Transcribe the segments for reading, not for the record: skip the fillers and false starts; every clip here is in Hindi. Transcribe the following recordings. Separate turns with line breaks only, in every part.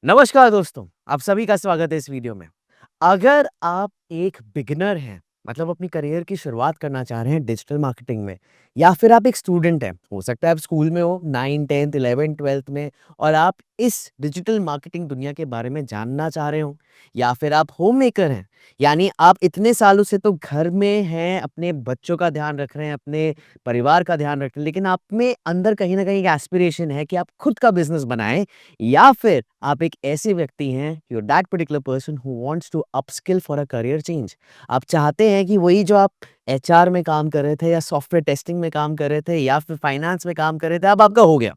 नमस्कार दोस्तों, आप सभी का स्वागत है इस वीडियो में। अगर आप एक बिगिनर हैं, मतलब अपनी करियर की शुरुआत करना चाह रहे हैं डिजिटल मार्केटिंग में, या फिर आप एक स्टूडेंट हैं, हो सकता है आप स्कूल में हो 9, 10th, 11th, 12th में, और आप इस डिजिटल मार्केटिंग दुनिया के बारे में जानना चाह रहे हो, या फिर आप होम मेकर हैं, यानी आप इतने सालों से तो घर में हैं, अपने बच्चों का ध्यान रख रहे हैं, अपने परिवार का ध्यान रख रहे हैं, लेकिन आप में अंदर कहीं न कहीं एक एस्पिरेशन है कि आप खुद का बिज़नेस बनाएँ, या फिर आप एक ऐसे व्यक्ति हैं, you are that particular person who wants to upskill for a career change. आप चाहते हैं कि वही जो आप एचआर में काम कर रहे थे, या सॉफ्टवेयर टेस्टिंग में काम कर रहे थे, या फिर फाइनेंस में काम कर रहे थे, अब आपका हो गया।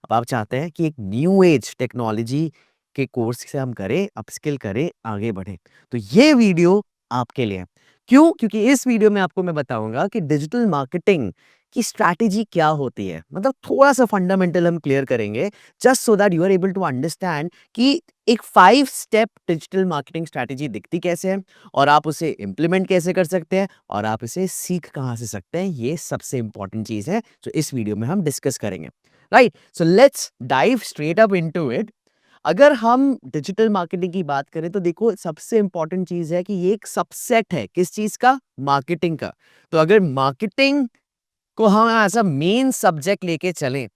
अब आप चाहते हैं कि एक न्यू एज टेक्नोलॉजी के कोर्स से हम करें, अपस्किल करें, आगे बढ़ें। तो ये वीडियो आपके लिए है। क्यों? क्योंकि इस वीडियो में आपको मैं बताऊँगा कि डिजिटल मार्केटिंग की स्ट्रैटेजी क्या होती है। मतलब थोड़ा-सा फंडामेंटल हम क्लियर करेंगे, just so that you are able to understand कि एक 5 स्टेप डिजिटल मार्केटिंग स्ट्रैटेजी दिखती कैसे है, और आप उसे इम्प्लीमेंट कैसे कर सकते हैं, और आप इसे सीख कहाँ से सकते हैं। ये सबसे इम्पोर्टेंट चीज़ है, जो इस वीडियो में हम डिस्कस करेंगे। Right, so let's dive straight up into it. अगर हम डिजिटल मार्केटिंग की बात करें तो देखो, सबसे इंपॉर्टेंट चीज है कि ये एक सबसेट है किस चीज का, मार्केटिंग का। तो अगर मार्केटिंग को हम एज अ मेन सब्जेक्ट लेके चलें,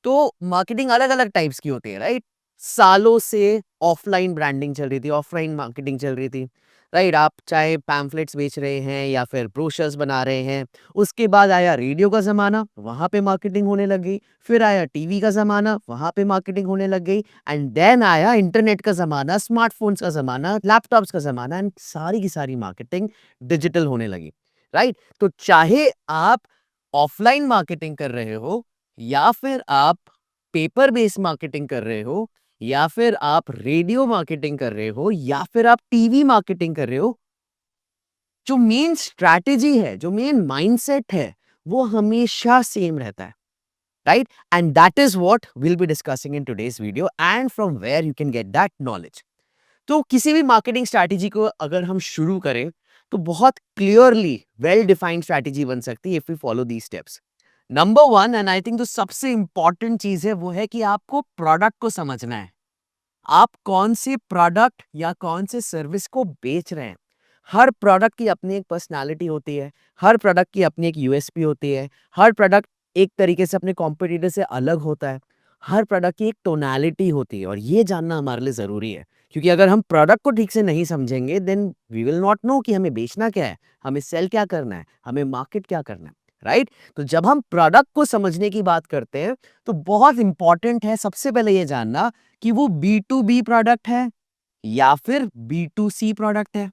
तो मार्केटिंग अलग-अलग टाइप्स की होती है, राइट? सालों से ऑफलाइन ब्रांडिंग चल रही थी, ऑफलाइन मार्केटिंग चल रही थी, राइट? आप चाहे पैम्फलेट्स बेच रहे हैं या फिर ब्रोशर्स बना रहे हैं। उसके बाद आया रेडियो का ज़माना, वहाँ पे मार्केटिंग होने लग गई। फिर आया टीवी का ज़माना, वहाँ पे मार्केटिंग होने लग गई। एंड देन आया इंटरनेट का ज़माना, स्मार्टफ़ोन्स का ज़माना, लैपटॉप्स का ज़माना, एंड सारी की सारी मार्केटिंग डिजिटल होने लगी, राइट? तो चाहे आप ऑफलाइन मार्केटिंग कर रहे हो, या फिर आप पेपर बेस्ड मार्केटिंग कर रहे हो, या फिर आप रेडियो मार्केटिंग कर रहे हो, या फिर आप टीवी मार्केटिंग कर रहे हो, जो मेन स्ट्रैटेजी है, जो मेन माइंडसेट है, वो हमेशा सेम रहता है, right? And that is what will be discussing in today's video, and from where you can get that knowledge. तो किसी भी मार्केटिंग स्ट्रैटेजी को अगर हम शुरू करें, तो बहुत क्लियरली वेल डिफाइंड स्ट्रैटेजी बन सकती है if we follow these steps. Number one, and I think जो सबसे इंपॉर्टेंट चीज है, वो है कि आपको प्रोडक्ट को समझना है। आप कौन से प्रोडक्ट या कौन से सर्विस को बेच रहे हैं। हर प्रोडक्ट की अपनी एक पर्सनालिटी होती है, हर प्रोडक्ट की अपनी एक यूएसपी होती है, हर प्रोडक्ट एक तरीके से अपने कॉम्पिटिटर से अलग होता है, हर प्रोडक्ट की एक टोनालिटी होती है, और ये जानना हमारे लिए ज़रूरी है। क्योंकि अगर हम प्रोडक्ट को ठीक से नहीं समझेंगे, then we will not know कि हमें बेचना क्या है, हमें सेल क्या करना है, हमें मार्केट क्या करना है, राइट? तो जब हम प्रोडक्ट को समझने की बात करते हैं, तो बहुत इंपॉर्टेंट है सबसे पहले ये जानना कि वो बी टू बी प्रोडक्ट है या फिर बी टू सी प्रोडक्ट है।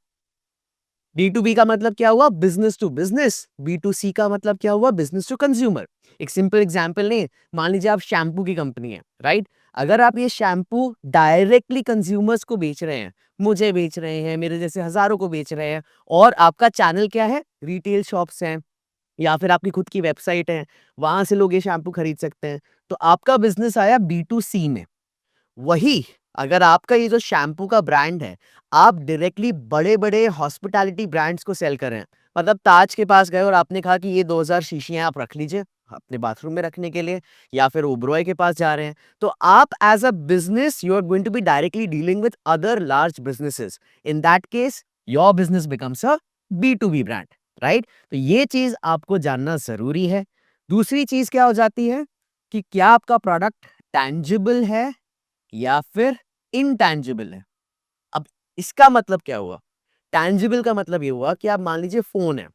बी टू बी का मतलब क्या हुआ, business to business. B to C का मतलब क्या हुआ, बिजनेस टू कंज्यूमर। एक सिंपल एग्जांपल लें, मान लीजिए आप शैम्पू की कंपनी है, राइट? अगर आप ये शैम्पू डायरेक्टली कंज्यूमर्स को बेच रहे हैं, मुझे बेच रहे हैं, मेरे जैसे हजारों को बेच रहे हैं, और आपका चैनल क्या है, रिटेल शॉप्स हैं, या फिर आपकी खुद की वेबसाइट है, वहां से लोग ये शैम्पू खरीद सकते हैं, तो आपका बिजनेस आया बी टू सी में। वही अगर आपका ये जो शैम्पू का ब्रांड है, आप डायरेक्टली बड़े-बड़े हॉस्पिटैलिटी ब्रांड्स को सेल कर रहे हैं। मतलब ताज के पास गए और आपने कहा कि ये 2000 शीशियाँ आप रख लीजिए अपने बाथरूम में रखने के लिए, या फिर ओबरॉय के पास जा रहे हैं। तो आप as a business you are going to be directly dealing with other large businesses. In that case your business becomes a B to B brand, right? तो ये चीज़ आपको जानना ज़रूरी है। दूसरी चीज़ क्या हो जाती है कि क्या आपका प्रोडक्ट टैंजिबल है या फिर इंटैंजिबल है। अब इसका मतलब क्या हुआ? टैंजिबल का मतलब ये हुआ कि आप मान लीजिए फ़ोन है।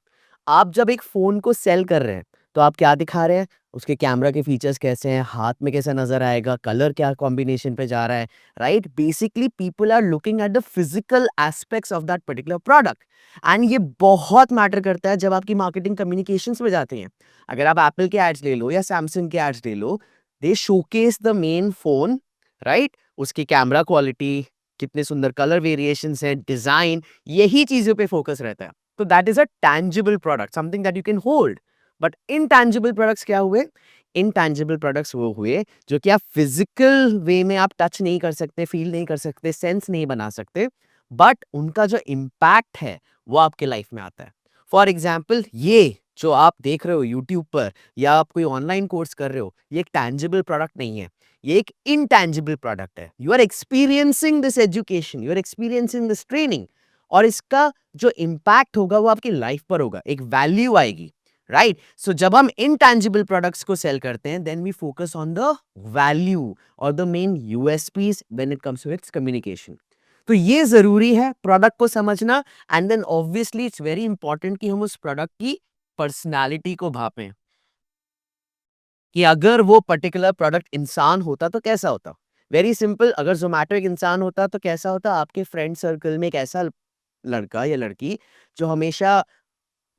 आप जब एक फ़ोन को सेल कर रहे हैं, तो आप क्या दिखा रहे हैं? उसके कैमरा के फीचर्स कैसे हैं? हाथ में कैसा नज़र आएगा? कलर क्या कॉम्बिनेशन पे जा रहा है? Right? Basically people are looking at the physical aspects of that particular product, and ये बहुत मैटर करता है जब आपकी मार्केटिंग कम्युनिकेशंस में जाती हैं। अगर आप एप्पल के एड्स ले लो या सैमसंग के एड्स ले लो, they showcase the main phone, right? उसकी कैमरा क्वालिटी, कितने सुंदर कलर वेरिएशंस हैं, डिज़ाइन, यही चीज़ों पे फ़ोकस रहता है। तो that is a tangible product, something that you can hold. But intangible products क्या हुए? इनटैंजिबल प्रोडक्ट्स वो हुए जो कि आप फिज़िकल वे में आप टच नहीं कर सकते, फ़ील नहीं कर सकते, सेंस नहीं बना सकते, बट उनका जो इम्पैक्ट है, वो आपके लाइफ़ में आता है। फॉर एग्ज़ाम्पल, ये जो आप देख रहे हो यूट्यूब पर, या आप कोई ऑनलाइन कोर्स कर रहे हो, ये एक टैंजिबल प्रोडक्ट नहीं है। ये एक इंटैंजिबल प्रोडक्ट है। You are experiencing this education, you are experiencing this training, और इसका जो इम्पैक्ट होगा वो आपकी लाइफ पर होगा, एक वैल्यू आएगी, राइट? सो जब हम इनटैंजिबल प्रोडक्ट्स को सेल करते हैं, then we focus on the value और the main USPs when it comes to its communication. तो ये जरूरी है प्रोडक्ट को समझना, and then obviously it's very important कि हम उस प्रोडक्ट की पर्सनालिटी को भापें, कि अगर वो पर्टिकुलर प्रोडक्ट इंसान होता तो कैसा होता। वेरी सिंपल, अगर जोमेटो एक इंसान होता तो कैसा होता? आपके फ्रेंड सर्कल में एक ऐसा लड़का या लड़की जो हमेशा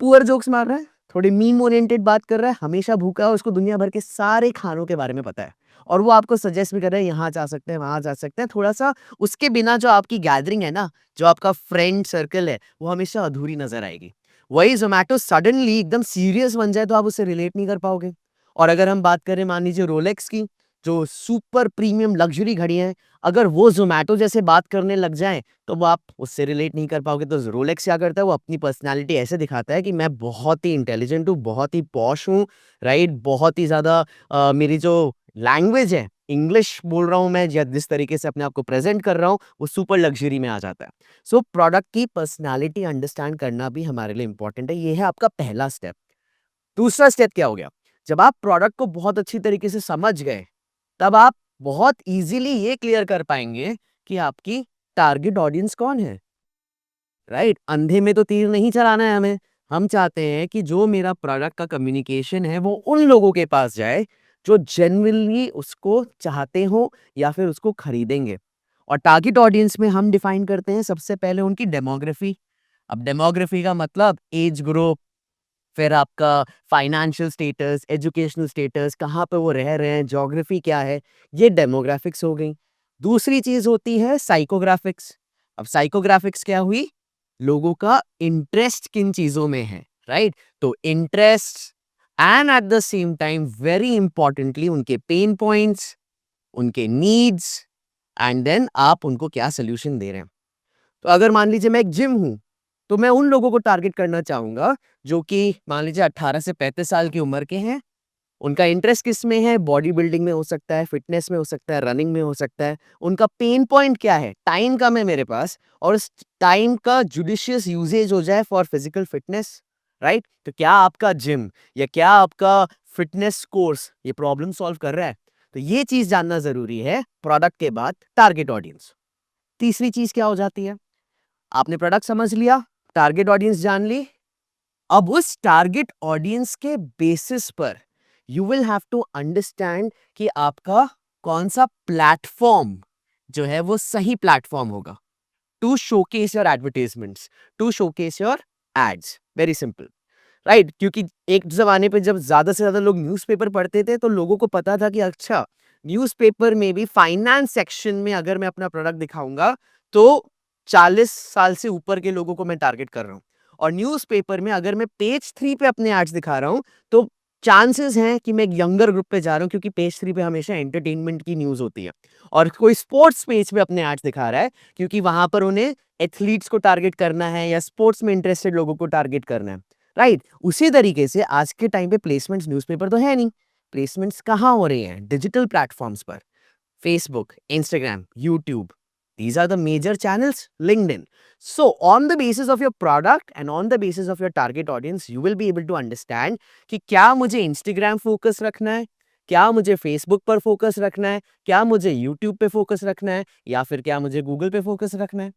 पुअर जोक्स मार रहा है, थोड़ी मीम ओरिएंटेड बात कर रहा है, हमेशा भूखा है, उसको दुनिया भर के सारे खानों के बारे में पता है, और वो आपको सजेस्ट भी कर रहा है यहाँ जा सकते हैं, वहाँ जा सकते हैं। थोड़ा-सा उसके बिना जो आपकी गैदरिंग है ना, जो आपका फ्रेंड सर्कल है, वो हमेशा अधूरी नज़र आएगी। वही ज़ोमैटो सडनली एकदम सीरियस बन जाए तो आप उससे रिलेट नहीं कर पाओगे। और अगर हम बात करें मान लीजिए रोलेक्स की, जो सुपर प्रीमियम लग्ज़री घड़ियाँ हैं, अगर वो ज़ोमैटो जैसे बात करने लग जाएँ, तो वो आप उससे रिलेट नहीं कर पाओगे। तो रोलेक्स क्या करता है, वो अपनी पर्सनैलिटी ऐसे दिखाता है कि मैं बहुत ही इंटेलिजेंट हूँ, बहुत ही पॉश हूँ, राइट? बहुत ही ज़्यादा मेरी जो लैंग्वेज है, इंग्लिश बोल रहा हूँ मैं, या जिस तरीके से अपने आप को प्रेज़ेंट कर रहा हूँ, वो सुपर लग्ज़री में आ जाता है। सो प्रोडक्ट की पर्सनैलिटी अंडरस्टैंड करना भी हमारे लिए इंपॉर्टेंट है। ये है आपका पहला स्टेप। दूसरा स्टेप क्या हो गया? जब आप प्रोडक्ट को बहुत अच्छी तरीके से समझ गए, तब आप बहुत ईज़िली ये क्लियर कर पाएँगे कि आपकी टारगेट ऑडियंस कौन है, राइट? अंधे में तो तीर नहीं चलाना है हमें। हम चाहते हैं कि जो मेरा प्रोडक्ट का कम्युनिकेशन है, वो उन लोगों के पास जाए, जो जेन्युइनली उसको चाहते हो या फिर उसको खरीदेंगे। और टारगेट ऑडियंस में हम डिफाइन करते हैं सबसे पहले उनकी डेमोग्राफी। अब डेमोग्राफी का मतलब एज ग्रुप, फिर आपका फाइनेंशियल स्टेटस, एजुकेशनल स्टेटस, कहाँ पे वो रह रहे हैं, ज्योग्राफी क्या है, ये डेमोग्राफिक्स हो गई। दूसरी चीज़ होती है साइकोग्राफिक्स। अब साइकोग्राफिक्स क्या हुई? लोगों का इंटरेस्ट किन चीज़ों में है, राइट? तो interest and at the same time very importantly उनके पेन पॉइंट्स, उनके नीड्स, एंड देन आप उनको क्या सॉल्यूशन दे रहे हैं। तो अगर मान लीजिए मैं एक जिम हूँ, तो मैं उन लोगों को टारगेट करना चाहूँगा जो कि मान लीजिए 18 से 35 साल की उम्र के हैं। उनका इंटरेस्ट किस में है? बॉडी बिल्डिंग में हो सकता है, फिटनेस में हो सकता है, रनिंग में हो सकता है। उनका पेन पॉइंट क्या है? टाइम कम है मेरे पास, और उस टाइम का जुडिशियस यूसेज हो जाए फॉर फिजिकल फिटनेस, राइट? तो क्या आपका जिम या क्या आपका फिटनेस कोर्स ये प्रॉब्लम सॉल्व कर रहा है? तो ये चीज़ जानना ज़रूरी है प्रोडक्ट के बाद टारगेट ऑडियंस। तीसरी चीज़ क्या हो जाती है? आपने प्रोडक्ट समझ लिया, टारगेट ऑडियंस जान ली, अब उस टारगेट ऑडियंस के बेसिस पर you will have to understand कि आपका कौन सा प्लेटफॉर्म जो है वो सही प्लेटफॉर्म होगा to showcase your advertisements, to showcase your ads. Very simple, right? क्योंकि एक जमाने पे जब ज्यादा से ज्यादा लोग न्यूज़पेपर पढ़ते थे, तो लोगों को पता था कि अच्छा, न्यूज़पेपर में भी फाइनेंस सेक्शन में अगर मैं अपना प्रोडक्ट दिखाऊंगा, तो 40 साल से ऊपर के लोगों को मैं टारगेट कर रहा हूँ। और न्यूज़पेपर में अगर मैं पेज 3 पे अपने एड्स दिखा रहा हूँ, तो चांसेस हैं कि मैं एक यंगर ग्रुप पे जा रहा हूँ, क्योंकि पेज 3 पे हमेशा एंटरटेनमेंट की न्यूज़ होती है। और कोई स्पोर्ट्स पेज पे अपने एड्स दिखा रहा है, क्योंकि वहां पर उन्हें एथलीट्स को टारगेट करना है या स्पोर्ट्स में इंटरेस्टेड लोगों को टारगेट करना है, राइट? उसी तरीके से आज के टाइम पे प्लेसमेंट्स न्यूज़पेपर तो है नहीं। प्लेसमेंट्स कहाँ हो रहे हैं? डिजिटल प्लेटफॉर्म्स पर। Facebook, Instagram, YouTube. These are the major channels, LinkedIn. So on the basis of your product and on the basis of your target audience, you will be able to understand कि क्या मुझे Instagram फोकस रखना है, क्या मुझे Facebook पर फोकस रखना है, क्या मुझे YouTube पे फोकस रखना है, या फिर क्या मुझे Google पे फोकस रखना है।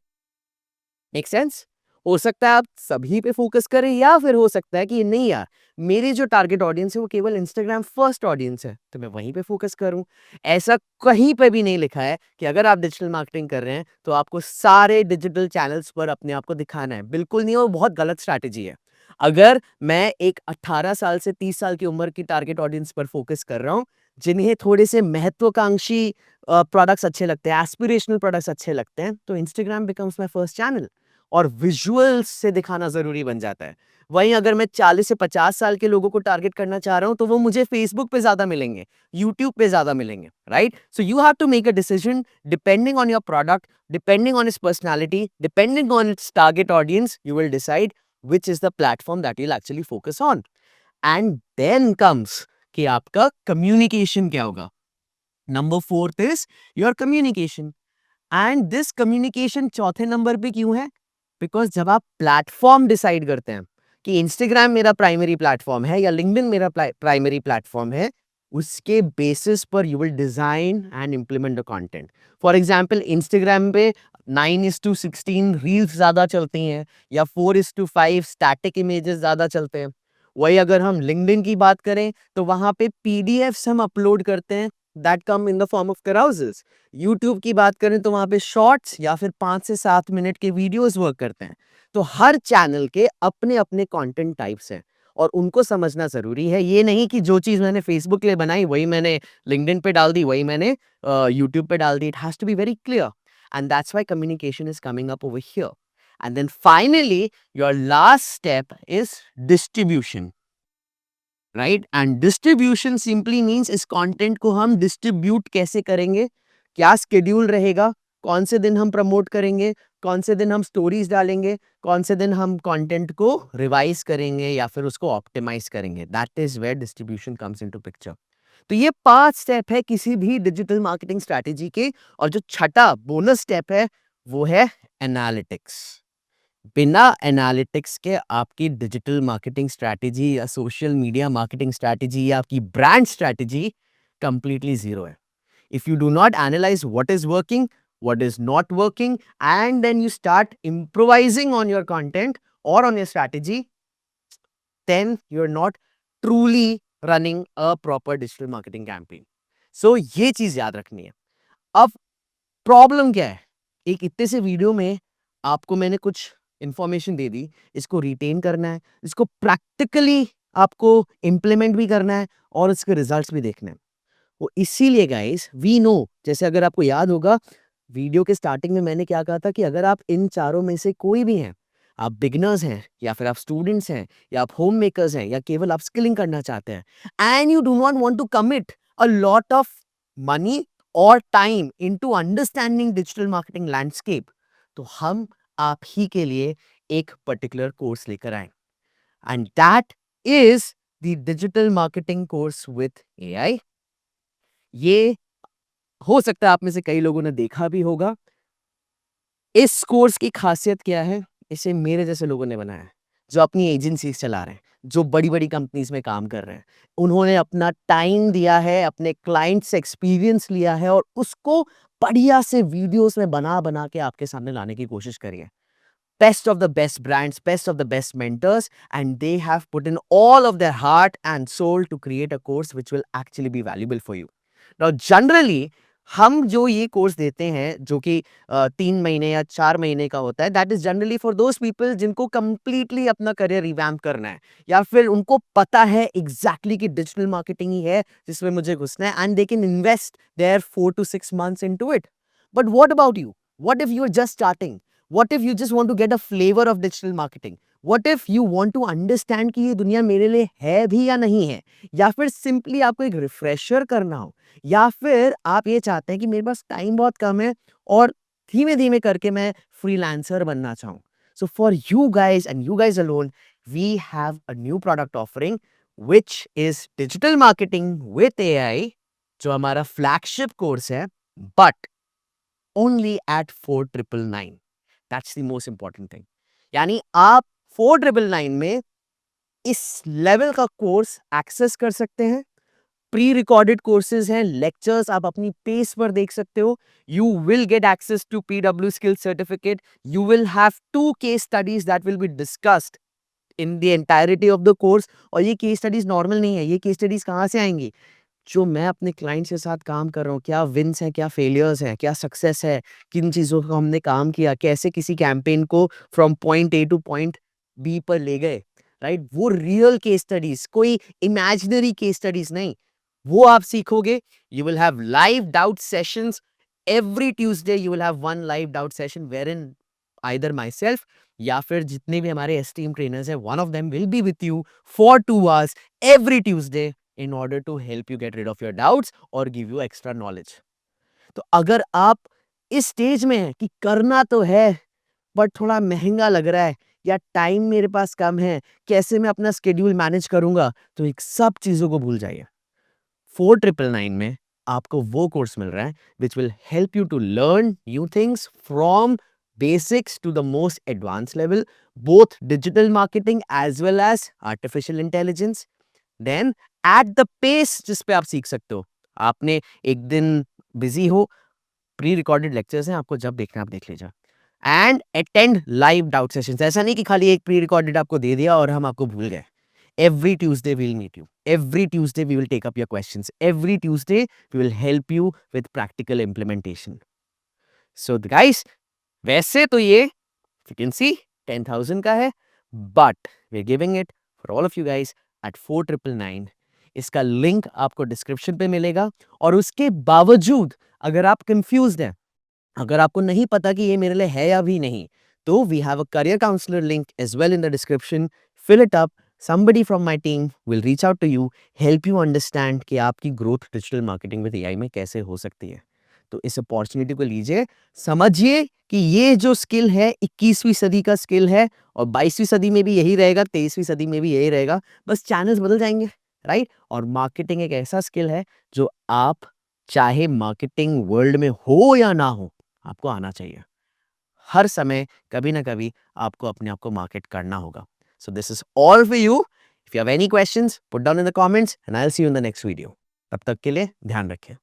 Make sense? हो सकता है आप सभी पे फोकस करें, या फिर हो सकता है कि नहीं यार, मेरी जो टारगेट ऑडियंस है वो केवल इंस्टाग्राम फर्स्ट ऑडियंस है, तो मैं वहीं पे फोकस करूं। ऐसा कहीं पे भी नहीं लिखा है कि अगर आप डिजिटल मार्केटिंग कर रहे हैं तो आपको सारे डिजिटल चैनल्स पर अपने आप को दिखाना है। बिल्कुल नहीं, वो बहुत गलत स्ट्रैटेजी है। अगर मैं एक 18 साल से 30 साल की उम्र की टारगेट ऑडियंस पर फोकस कर रहा हूँ, जिन्हें थोड़े से महत्वाकांक्षी प्रोडक्ट्स अच्छे लगते हैं, एस्पिरेशनल प्रोडक्ट्स अच्छे लगते हैं, तो Instagram becomes my first channel, और विजुअल्स से दिखाना ज़रूरी बन जाता है। वहीं अगर मैं 40 से 50 साल के लोगों को टारगेट करना चाह रहा हूँ, तो वो मुझे फेसबुक पे ज़्यादा मिलेंगे, यूट्यूब पे ज़्यादा मिलेंगे, right? So you have to make a decision depending on your product, depending on its personality, depending on its target audience, you will decide which is the platform that you'll actually focus on. And then comes कि आपका communication क्या होगा। Number fourth is your communication, and this communication चौथे नंबर पे क्यों है? बिकॉज जब आप प्लेटफॉर्म डिसाइड करते हैं कि इंस्टाग्राम मेरा प्राइमरी प्लेटफॉर्म है या लिंक्डइन मेरा प्राइमरी प्लेटफॉर्म है, उसके बेसिस पर you will design and implement the content. For example Instagram पे 9:16 रील्स ज्यादा चलती हैं या 4:5 स्टैटिक इमेजेस ज्यादा चलते हैं। वही अगर हम लिंक्डइन की बात करें तो वहां पे पीडीएफ्स हम अपलोड करते हैं that come in the form of carousels। YouTube की बात करें तो वहां पे शॉर्ट्स या फिर 5 से 7 मिनट के वीडियोस वर्क करते हैं। तो हर चैनल के अपने अपने कंटेंट टाइप्स हैं और उनको समझना जरूरी है। ये नहीं कि जो चीज मैंने फेसबुक के लिए बनाई वही मैंने लिंक्डइन पे डाल दी, वही मैंने यूट्यूब पे डाल दी। It has to be very clear, and that's why communication is coming up over here. And then finally your last step is distribution, right? And distribution simply means इस कंटेंट को हम डिस्ट्रीब्यूट कैसे करेंगे, क्या स्केड्यूल रहेगा, कौन से दिन हम प्रमोट करेंगे, कौन से दिन हम स्टोरीज डालेंगे, कौन से दिन हम कंटेंट को रिवाइज करेंगे या फिर उसको ऑप्टिमाइज करेंगे। That is where distribution comes into picture. तो ये 5 स्टेप है किसी भी डिजिटल मार्केटिंग स्ट्रैटेजी के। और जो छठा बोनस स्टेप है वो है एनालिटिक्स। बिना एनालिटिक्स के आपकी डिजिटल मार्केटिंग स्ट्रैटेजी या सोशल मीडिया मार्केटिंग स्ट्रैटेजी या आपकी ब्रांड स्ट्रैटेजी कंप्लीटली जीरो है। If you do not analyse what is working, what is not working, and then you start improvising on your content or on your strategy, then you're not truly running a proper digital marketing campaign. So ये चीज याद रखनी है। अब प्रॉब्लम क्या है? एक इतने से वीडियो में आपको मैंने कुछ इंफॉर्मेशन दे दी, इसको रिटेन करना है, इसको प्रैक्टिकली आपको इंप्लीमेंट भी करना है और इसके रिजल्ट्स भी देखने हैं। वो इसीलिए गाइस वी नो, जैसे अगर आपको याद होगा वीडियो के स्टार्टिंग में मैंने क्या कहा था कि अगर आप इन चारों में से कोई भी हैं, आप बिगिनर्स हैं या फिर आप स्टूडेंट्स हैं या आप होम मेकर्स हैं या केवल आप स्किलिंग करना चाहते हैं, and you do not want to commit a lot of money और time into understanding digital marketing landscape, तो हम आप ही के लिए एक पर्टिकुलर कोर्स लेकर आए, and that is the digital marketing course with AI. ये हो सकता है आप में से कई लोगों ने देखा भी होगा। इस कोर्स की खासियत क्या है? इसे मेरे जैसे लोगों ने बनाया है, जो अपनी एजेंसीज चला रहे हैं, जो बड़ी-बड़ी कंपनीज में काम कर रहे हैं। उन्होंने अपना टाइम दिया है, अपने क्लाइंट से एक्सपीरियंस लिया है और उसको बढ़िया से वीडियोस में बना-बना के आपके सामने लाने की कोशिश करी है। Best of the best brands, best of the best mentors, and they have put in all of their heart and soul to create a course which will actually be valuable for you. Now, generally, हम जो ये कोर्स देते हैं जो कि 3 महीने या 4 महीने का होता है, that is generally for those people जिनको कंप्लीटली अपना करियर रिवैम्प करना है या फिर उनको पता है एग्जैक्टली कि डिजिटल मार्केटिंग ही है जिसमें मुझे घुसना है, and they can invest their 4 to 6 months into it. But what about you? What if you are just starting? What if you just want to get a flavor of digital marketing? What if you want to understand कि ये दुनिया मेरे लिए है भी या नहीं है, या फिर सिंपली आपको एक रिफ्रेशर करना हो, या फिर आप ये चाहते हैं कि मेरे पास टाइम बहुत कम है और धीमे धीमे करके मैं फ्रीलांसर बनना चाहूँ। So for you guys and you guys alone, we have a new product offering which is digital marketing with AI, जो हमारा फ्लैगशिप कोर्स है, but only at 4,999। That's the most important thing. यानी आप 4,999 में इस लेवल का कोर्स एक्सेस कर सकते हैं। प्री रिकॉर्डेड कोर्सेज हैं, लेक्चर्स आप अपनी पेस पर देख सकते हो। You will get access to PW skill certificate. You will have 2 case studies that will be discussed in the entirety of the course. और ये केस स्टडीज नॉर्मल नहीं है। ये केस स्टडीज कहाँ से आएंगी? जो मैं अपने क्लाइंट्स के साथ काम कर रहा हूँ, क्या विन्स हैं, क्या फेलियर्स हैं, क्या सक्सेस है, किन चीज़ों को हमने काम किया, कैसे किसी कैंपेन को from point A to point B पर ले गए, राइट? वो रियल केस स्टडीज, कोई इमेजिनरी केस स्टडीज नहीं। वो आप सीखोगे। You will have live doubt sessions every Tuesday. You will have one live doubt session wherein either myself या फिर जितने भी हमारे एस्टीम ट्रेनर्स हैं, one of them will be with you for 2 hours every Tuesday in order to help you get rid of your doubts or give you extra knowledge. तो अगर आप इस स्टेज में हैं कि करना तो है बट थोड़ा महंगा लग रहा है या टाइम मेरे पास कम है, कैसे मैं अपना स्केड्यूल मैनेज करूंगा, तो एक सब चीजों को भूल जाइए। 4,999 में आपको वो कोर्स मिल रहा है which will help you to learn new things from basics to the most advance level, both digital marketing as well as artificial intelligence. Then at the pace जिस पे आप सीख सकते हो। आपने एक दिन बिजी हो, प्री रिकॉर्डेड लेक्चर्स हैं, आपको जब देखना है आप देख लीजिए। And attend live doubt sessions. ऐसा नहीं कि खाली एक प्री रिकॉर्डेड आपको दे दिया और हम आपको भूल गए। Every Tuesday we'll meet you. Every Tuesday we will take up your questions. Every Tuesday we will help you with practical implementation. So guys, वैसे तो ये you can see 10,000 का है, but we're giving it for all of you guys at 4,999. इसका लिंक आपको डिस्क्रिप्शन पे मिलेगा। और उसके बावजूद अगर आप कंफ्यूज्ड हैं, अगर आपको नहीं पता कि ये मेरे लिए है या भी नहीं, तो we have a career counsellor link as well in the description. Fill it up, somebody from my team will reach out to you, help you understand कि आपकी growth digital marketing with AI में कैसे हो सकती है। तो इस अपॉर्चुनिटी को लीजिए, समझिए कि ये जो स्किल है 21वीं सदी का स्किल है, और 22वीं सदी में भी यही रहेगा, 23वीं सदी में भी यही रहेगा, बस चैनल्स बदल जाएंगे, राइट। और मार्केटिंग एक ऐसा स्किल है जो आप चाहे मार्केटिंग वर्ल्ड में हो या ना हो, आपको आना चाहिए। हर समय कभी ना कभी आपको अपने आप को मार्केट करना होगा। So this is all for you. If you have any questions, put down in the comments and I will see you in the next video. तब तक के लिए ध्यान रखें।